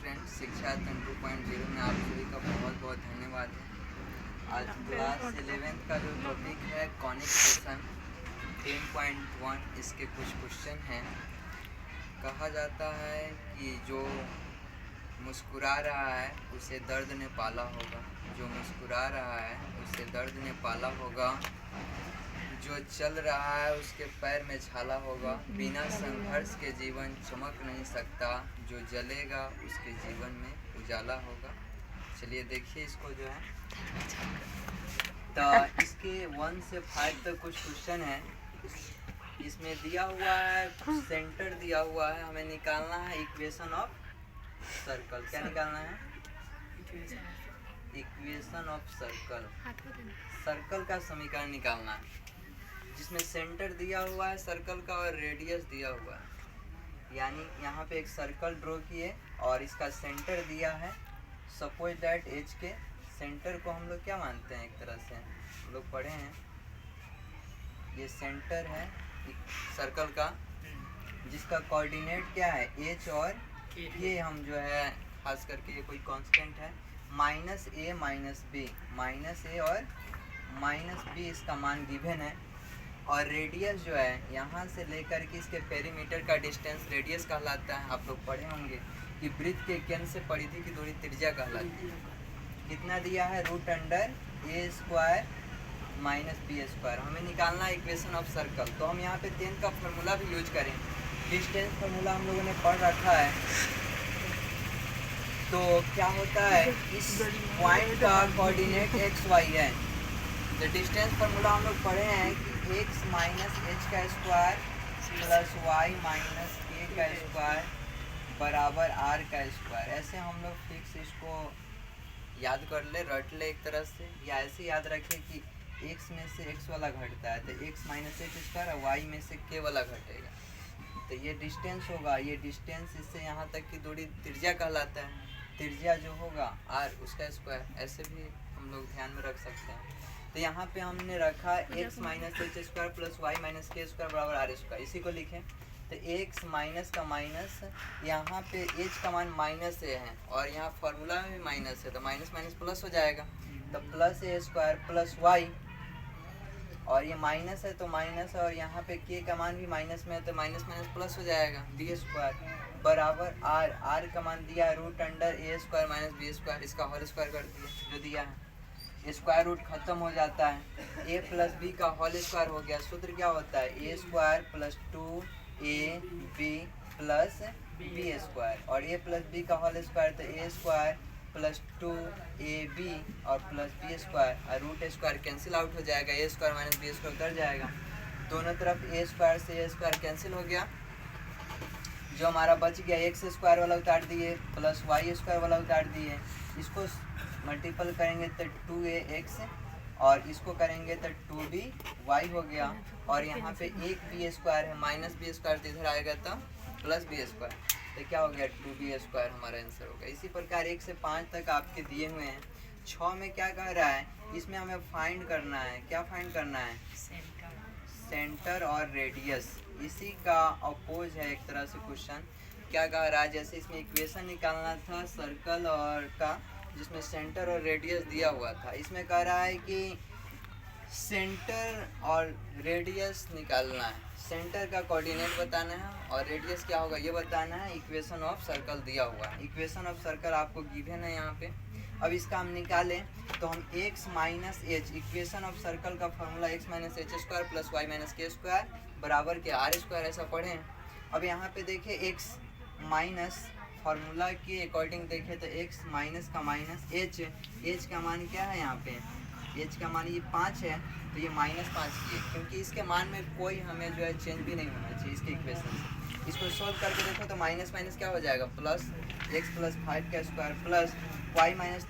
Friends, शिक्षा तन 2.0 में आप सभी का बहुत बहुत धन्यवाद है। आज क्लास 11th का जो टॉपिक है कॉनिक सेक्शन 10.1, इसके कुछ क्वेश्चन हैं। कहा जाता है कि जो मुस्कुरा रहा है उसे दर्द ने पाला होगा, जो मुस्कुरा रहा है उसे दर्द ने पाला होगा, जो चल रहा है उसके पैर में छाला होगा, बिना संघर्ष के जीवन चमक नहीं सकता, जो जलेगा उसके जीवन में उजाला होगा। चलिए देखिए इसको जो है, तो इसके 1 से 5 तक कुछ क्वेश्चन है। इसमें दिया हुआ है, सेंटर दिया हुआ है, हमें निकालना है इक्वेशन ऑफ सर्कल। क्या निकालना है? इक्वेशन ऑफ सर्कल, सर्कल का समीकरण निकालना है, जिसमें सेंटर दिया हुआ है सर्कल का और रेडियस दिया हुआ है। यानी यहाँ पे एक सर्कल ड्रॉ किए और इसका सेंटर दिया है। सपोज दैट एच के सेंटर को हम लोग क्या मानते हैं, एक तरह से हम लोग पढ़े हैं, ये सेंटर है सर्कल का, जिसका कोऑर्डिनेट क्या है एच, और ये हम जो है खास करके ये कोई कांस्टेंट है माइनस ए और माइनस बी, इसका मान गिवन है। और रेडियस जो है यहाँ से लेकर के इसके पेरीमीटर का डिस्टेंस रेडियस कहलाता है। आप लोग पढ़े होंगे कि वृत्त के केंद्र से परिधि की दूरी त्रिज्या कहलाती है। कितना दिया है? √√a² minus b²। हमें निकालना है इक्वेशन ऑफ सर्कल। तो हम यहाँ पे 10 का फॉर्मूला भी यूज करें। डिस्टेंस फार्मूला हम लोगों ने पढ़ रखा है। तो क्या होता है, इस पॉइंट का कोऑर्डिनेट एक्स वाई है। तो डिस्टेंस फार्मूला हम लोग पढ़े हैं कि x माइनस एच का स्क्वायर प्लस वाई माइनस के का स्क्वायर बराबर आर का स्क्वायर। ऐसे हम लोग फिक्स इसको याद कर ले, रट ले एक तरह से, या ऐसे याद रखें कि x में से x वाला घटता है तो x माइनस एच स्क्वायर और y में से k वाला घटेगा। तो ये डिस्टेंस होगा, ये डिस्टेंस इससे यहाँ तक की दूरी त्रिज्या कहलाता है। त्रिज्या जो होगा r, उसका स्क्वायर, ऐसे भी हम लोग ध्यान में रख सकते हैं। तो यहाँ पे हमने रखा x minus H square plus Y minus K square बराबर आर स्क्वायर। इसी को लिखें तो x माइनस का माइनस, यहाँ पे h का मान माइनस ए है और यहाँ फार्मूला में भी माइनस है, तो माइनस माइनस प्लस हो जाएगा। तो प्लस ए स्क्वायर प्लस वाई, और ये माइनस है तो माइनस है, और यहाँ पे k का मान भी माइनस में है तो माइनस माइनस प्लस हो जाएगा, b² बराबर आर। आर का मान दिया है √√a² माइनस b², इसका होल स्क्वायर कर दिया जो दिया है। स्क्वायर रूट खत्म हो जाता है, a प्लस बी का होल स्क्वायर हो गया। सूत्र क्या होता है? a² plus 2ab plus b², और a प्लस बी का होल स्क्वायर तो a² प्लस 2ab और प्लस b², और रूट स्क्वायर कैंसिल आउट हो जाएगा, a² माइनस b² उतर जाएगा। दोनों तरफ a² से a² कैंसिल हो गया। जो हमारा बच गया x² वाला उतार दिए प्लस y² वाला उतार दिए। इसको मल्टीपल करेंगे तो 2ax, और इसको करेंगे तो 2by हो गया। और यहाँ पे एक b² है, माइनस b² तो इधर आएगा तो प्लस b², तो क्या हो गया 2b² हमारा आंसर होगा। इसी प्रकार 1 से 5 तक आपके दिए हुए हैं। 6 में क्या कह रहा है, इसमें हमें फाइंड करना है। क्या फाइंड करना है? सेंटर और रेडियस। इसी का अपोज है एक तरह से क्वेश्चन। क्या कह रहा है, जैसे इसमें इक्वेशन निकालना था सर्कल और का, जिसमें सेंटर और रेडियस दिया हुआ था। इसमें कह रहा है कि सेंटर और रेडियस निकालना है, सेंटर का कोऑर्डिनेट बताना है और रेडियस क्या होगा ये बताना है। इक्वेशन ऑफ सर्कल दिया हुआ है, इक्वेशन ऑफ सर्कल आपको गिवन है यहाँ पे। अब इसका हम निकालें तो हम x minus H, equation of circle का formula x minus H square plus Y minus K square बराबर के r², ऐसा पढ़ें। अब यहाँ पे देखिए x माइनस फार्मूला के अकॉर्डिंग देखें तो x माइनस का माइनस h का मान क्या है, यहाँ पे h का मान ये 5 है, तो ये -5 किए, क्योंकि इसके मान में कोई हमें जो है चेंज भी नहीं होना चाहिए इसके इक्वेशन से। इसको सोल्व करके देखो तो माइनस माइनस क्या हो जाएगा, प्लस x प्लस 5 का स्क्वायर प्लस y माइनस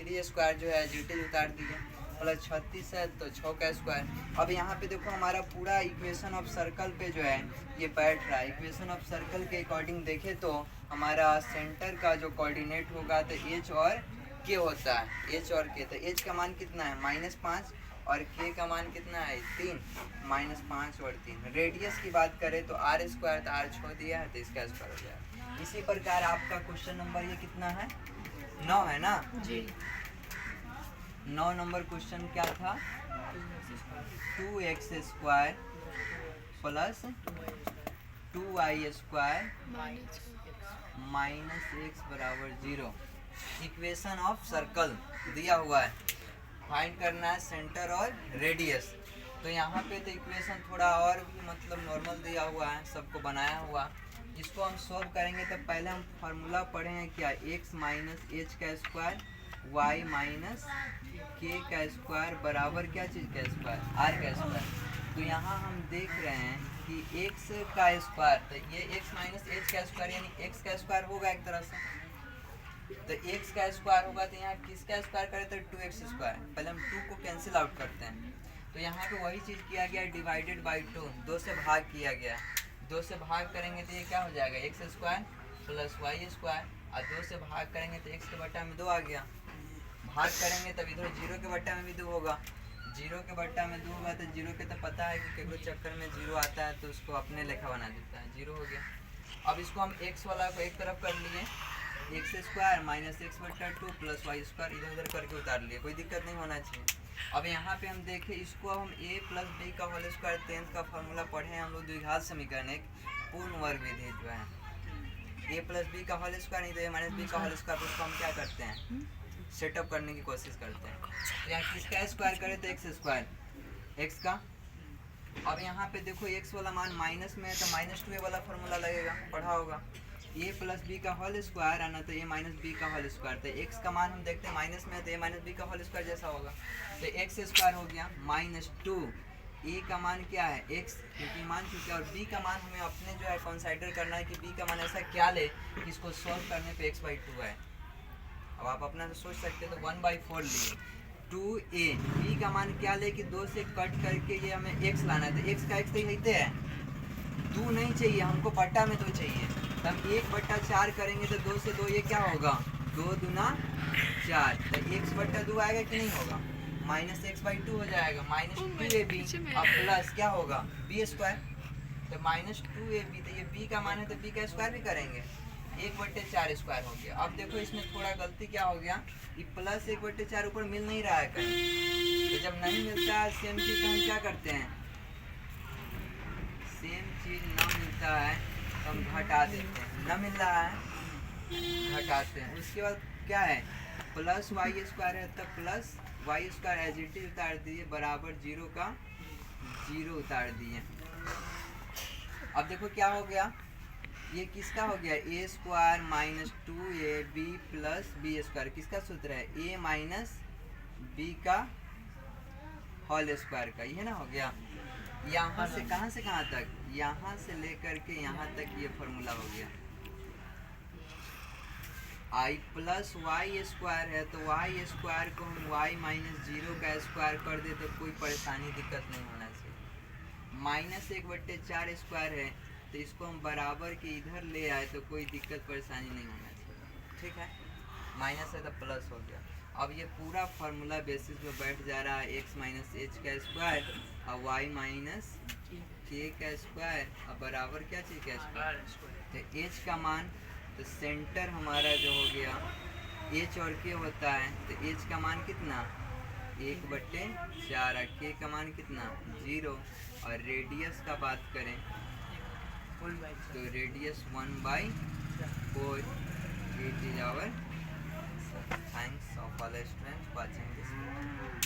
3² जो है जीटी उतार दिया, प्लस 36 है तो 6 का स्क्वायर। अब यहाँ पे देखो हमारा पूरा इक्वेशन ऑफ सर्कल पे जो है ये बैठ रहा है। इक्वेशन ऑफ सर्कल के अकॉर्डिंग देखें तो हमारा सेंटर का जो कोऑर्डिनेट होगा तो h और k होता है, h और k। तो h का मान कितना है -5 और k का मान कितना है 3, -5 और 3। रेडियस की बात करें तो r² तो r 6 दिया है तो इसका स्क्वायर हो जाएगा। इसी प्रकार आपका क्वेश्चन नंबर ये कितना है, 9 है ना जी। 9 नंबर क्वेश्चन क्या था, 2x square plus 2y square minus x बराबर 0, इक्वेशन ऑफ सर्कल दिया हुआ है, फाइंड करना है सेंटर और रेडियस। तो यहाँ पे तो इक्वेशन थोड़ा और भी मतलब नॉर्मल दिया हुआ है, सबको बनाया हुआ। इसको हम सॉल्व करेंगे तो पहले हम फार्मूला पढ़े हैं क्या, x माइनस एच का स्क्वायर y माइनस के का स्क्वायर बराबर क्या चीज़ का स्क्वायर, r का स्क्वायर। तो यहाँ हम देख रहे हैं कि x का स्क्वायर, तो ये x माइनस एच का स्क्वायर यानी x का स्क्वायर होगा एक तरह से, तो x का स्क्वायर होगा तो यहाँ किसका स्क्वायर करें तो 2x स्क्वायर, पहले हम 2 को कैंसिल आउट करते हैं। तो यहाँ पे वही चीज़ किया गया, डिवाइडेड बाई 2 से भाग किया गया, 2 से भाग करेंगे तो ये क्या हो जाएगा, X square plus Y square, और 2 से भाग करेंगे तो x के बट्टा में 2 आ गया, भाग करेंगे तब इधर 0 के बट्टा में भी 2 होगा, 0 के बट्टा में 2 होगा तो 0 के तो पता है कि केवल चक्कर में 0 आता है तो उसको अपने लेखा बना देता है, 0 हो गया। अब इसको हम x वाला को एक तरफ कर लिए, एक्स स्क्वायर माइनस एक्स बट्टा 2 प्लस वाई स्क्वायर इधर उधर करके उतार लिए, कोई दिक्कत नहीं होना चाहिए। अब यहाँ पे हम देखें इसको हम a प्लस बी का होल स्क्वायर 10th का फार्मूला पढ़े हैं हम लोग, द्विघात समीकरण एक पूर्ण वर्ग विधि जो है, a प्लस बी का होल स्क्वायर नहीं तो a माइनस बी का होल स्क्वायर, उसको हम क्या करते हैं सेटअप करने की कोशिश करते हैं। तो यहाँ किसका स्क्वायर करें तो एक्स स्क्वायर एक्स का। अब यहाँ पे देखो x वाला मान माइनस में है तो माइनस 2a वाला फार्मूला लगेगा, पढ़ा होगा, a प्लस बी का होल स्क्वायर आना तो a माइनस बी का होल स्क्वायर, तो x का मान हम देखते हैं माइनस में है तो a माइनस बी का होल स्क्वायर जैसा होगा, तो x स्क्वायर हो गया माइनस 2, a का मान क्या है x क्योंकि मान चुके, और b का मान हमें अपने जो है कंसीडर करना है कि b का मान ऐसा क्या ले कि इसको सॉल्व करने पे x/2 है। अब आप अपना से सोच सकते हैं तो 1/4 लिए, 2a, b का मान क्या ले कि 2 से कट करके ये हमें x लाना है, तो x का x तो लेते हैं, 2 नहीं चाहिए हमको, बट्टा में 2 चाहिए, तो हम 1/4 करेंगे तो 2 से 2 ये क्या होगा 2 दूना 4, तो x/2 आएगा कि नहीं होगा, माइनस x/2 हो जाएगा, माइनस 2ab अब प्लस क्या होगा b स्क्वायर, तो माइनस 2ab, तो ये b का मान है तो b का स्क्वायर भी करेंगे, 1/4 स्क्वायर हो गया। अब देखो इसमें थोड़ा गलती क्या हो गया कि प्लस 1/4 ऊपर मिल नहीं रहा है कहीं, तो जब नहीं मिलता है सेम चीज़ तो हम क्या करते हैं, सेम चीज़ ना मिलता है तो हम घटा देते हैं, ना मिल रहा है घटाते हैं। उसके बाद क्या है प्लस वाई स्क्वायर है तब plus Y square as it is उतार दिए, बराबर 0 का 0 उतार दिए। अब देखो क्या हो गया, ये किसका हो गया a square minus 2ab plus B square, किसका सूत्र है a माइनस बी का होल स्क्वायर का, ये ना हो गया। यहाँ से कहाँ तक, यहाँ से लेकर के यहाँ तक ये फॉर्मूला हो गया, i प्लस वाई स्क्वायर है तो वाई स्क्वायर को हम y माइनस 0 का स्क्वायर कर दे तो कोई परेशानी दिक्कत नहीं होना चाहिए, माइनस 1/4 स्क्वायर है तो इसको हम बराबर के इधर ले आए तो कोई दिक्कत परेशानी नहीं होना चाहिए, ठीक है, माइनस है तो प्लस हो गया। अब ये पूरा फार्मूला बेसिस पे बैठ जा रहा है x माइनस एच का स्क्वायर और y माइनस के का स्क्वायर और बराबर क्या चीज़ का स्क्वायर, तो h का मान, तो सेंटर हमारा जो हो गया h और k होता है तो h का मान कितना 1/4 और k का मान कितना 0, और रेडियस का बात करें तो radius 1/4, it is our. Thanks of all students watching this video.